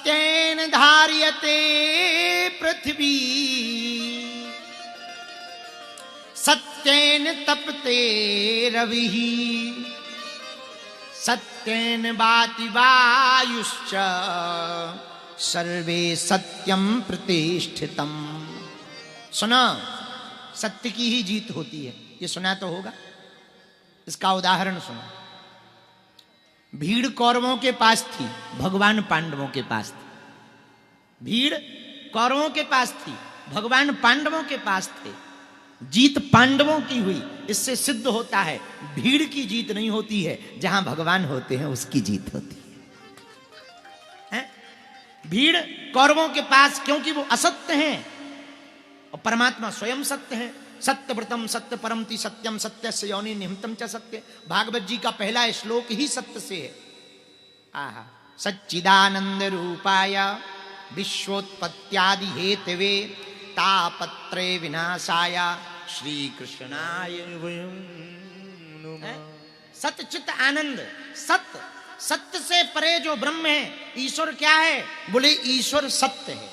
सत्येन धार्यते पृथ्वी सत्येन तपते रविः सत्येन वाति वायुश्च सर्वे सत्यम प्रतिष्ठितम। सुना, सत्य की ही जीत होती है, ये सुना तो होगा। इसका उदाहरण सुनो। भीड़ कौरवों के पास थी, भगवान पांडवों के पास थी। भीड़ कौरवों के पास थी, भगवान पांडवों के पास थे। जीत पांडवों की हुई। इससे सिद्ध होता है भीड़ की जीत नहीं होती है, जहां भगवान होते हैं उसकी जीत होती है। भीड़ कौरवों के पास, क्योंकि वो असत्य हैं और परमात्मा स्वयं सत्य है। सत्यव्रतम सत्य परमति सत्यम सत्यस्य योनि निहितम च सत्य। भागवत जी का पहला श्लोक ही सत्य से है। आहा, सच्चिदानंद रूपाय विश्वोत्पत्त्यादि हेतवे तापत्रे विनाशाय श्री कृष्णाय वयं नमः। सत्य चित आनंद, सत्य, सत्य से परे जो ब्रह्म है। ईश्वर क्या है? बोले ईश्वर सत्य है।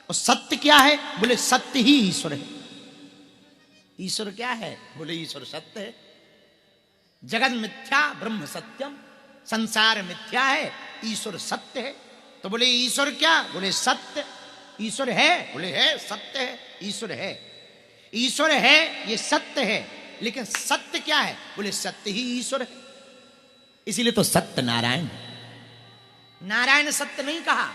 और सत्य क्या है? बोले सत्य ही ईश्वर है। ईश्वर क्या है? बोले ईश्वर सत्य है। जगत मिथ्या ब्रह्म सत्यम। संसार मिथ्या है, ईश्वर सत्य है। तो बोले ईश्वर क्या? बोले सत्य। ईश्वर है? बोले है, सत्य है। ईश्वर है, ईश्वर है, ये सत्य है। लेकिन सत्य क्या है? बोले सत्य ही ईश्वर है। इसीलिए तो सत्य नारायण। नारायण सत्य नहीं कहा,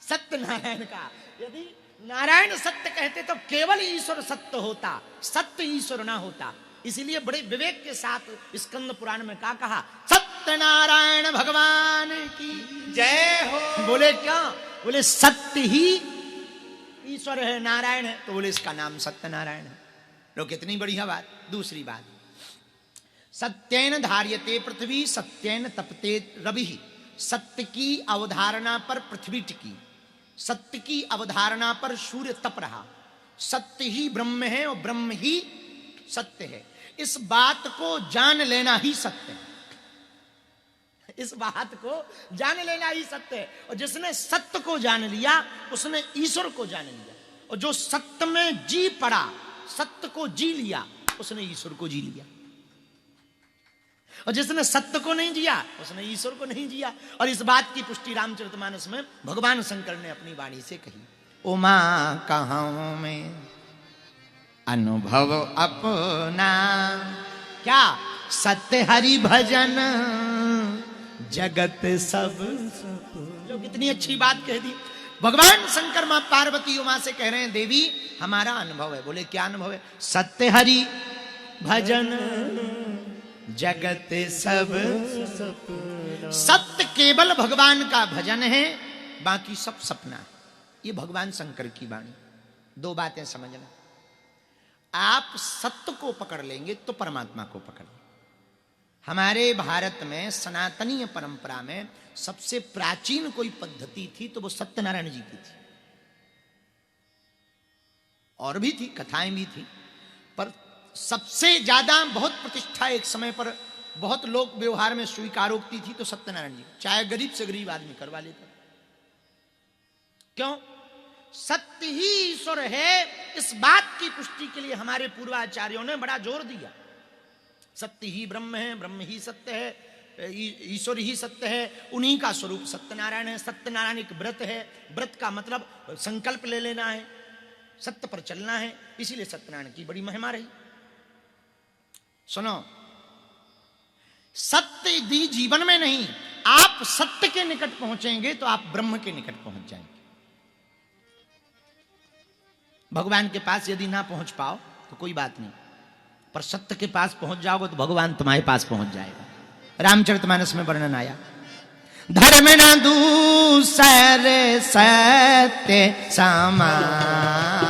सत्य नारायण कहा। यदि नारायण सत्य कहते तो केवल ईश्वर सत्य होता, सत्य ईश्वर ना होता। इसीलिए बड़े विवेक के साथ स्कंद पुराण में क्या कहा? सत्य नारायण भगवान की जय हो। बोले क्या? बोले सत्य ही ईश्वर है, नारायण है, तो बोले इसका नाम सत्य नारायण है। लो, कितनी बढ़िया बात। दूसरी बात, सत्येन धार्यते पृथ्वी सत्येन तपते रविः। सत्य की अवधारणा पर पृथ्वी टिकी, सत्य की अवधारणा पर सूर्य तप रहा। सत्य ही ब्रह्म है और ब्रह्म ही सत्य है। इस बात को जान लेना ही सत्य है। इस बात को जान लेना ही सत्य है। और जिसने सत्य को जान लिया उसने ईश्वर को जान लिया। और जो सत्य में जी पड़ा, सत्य को जी लिया, उसने ईश्वर को जी लिया। और जिसने सत्य को नहीं जिया उसने ईश्वर को नहीं जिया। और इस बात की पुष्टि रामचरितमानस में भगवान शंकर ने अपनी वाणी से कही। उमा कहूं में अनुभव अपना, क्या सत्य हरि भजन जगत सब। जो कितनी अच्छी बात कह दी। भगवान शंकर मां पार्वती उमा से कह रहे हैं, देवी हमारा अनुभव है। बोले क्या अनुभव है? सत्य हरि भजन जगत सब। सत्य केवल भगवान का भजन है, बाकी सब सपना है। ये भगवान शंकर की वाणी। दो बातें समझना। आप सत्य को पकड़ लेंगे तो परमात्मा को पकड़ लेंगे। हमारे भारत में सनातनीय परंपरा में सबसे प्राचीन कोई पद्धति थी तो वो सत्यनारायण जी की थी। और भी थी, कथाएं भी थी, पर सबसे ज्यादा बहुत प्रतिष्ठा एक समय पर बहुत लोग व्यवहार में स्वीकारोक्ति थी तो सत्यनारायण जी। चाहे गरीब से गरीब आदमी करवा लेता। क्यों? सत्य ही ईश्वर है। इस बात की पुष्टि के लिए हमारे पूर्वाचार्यों ने बड़ा जोर दिया। सत्य ही ब्रह्म है, ब्रह्म ही सत्य है, ईश्वर ही सत्य है। उन्हीं का स्वरूप सत्यनारायण है। सत्यनारायण एक व्रत है। व्रत का मतलब संकल्प ले लेना है, सत्य पर चलना है। इसीलिए सत्यनारायण की बड़ी महिमा रही। सुनो, सत्य यदि जीवन में नहीं, आप सत्य के निकट पहुंचेंगे तो आप ब्रह्म के निकट पहुंच जाएंगे। भगवान के पास यदि ना पहुंच पाओ तो कोई बात नहीं, पर सत्य के पास पहुंच जाओगे तो भगवान तुम्हारे पास पहुंच जाएगा। रामचरितमानस में वर्णन आया, धर्म न दूसरे सत्य समान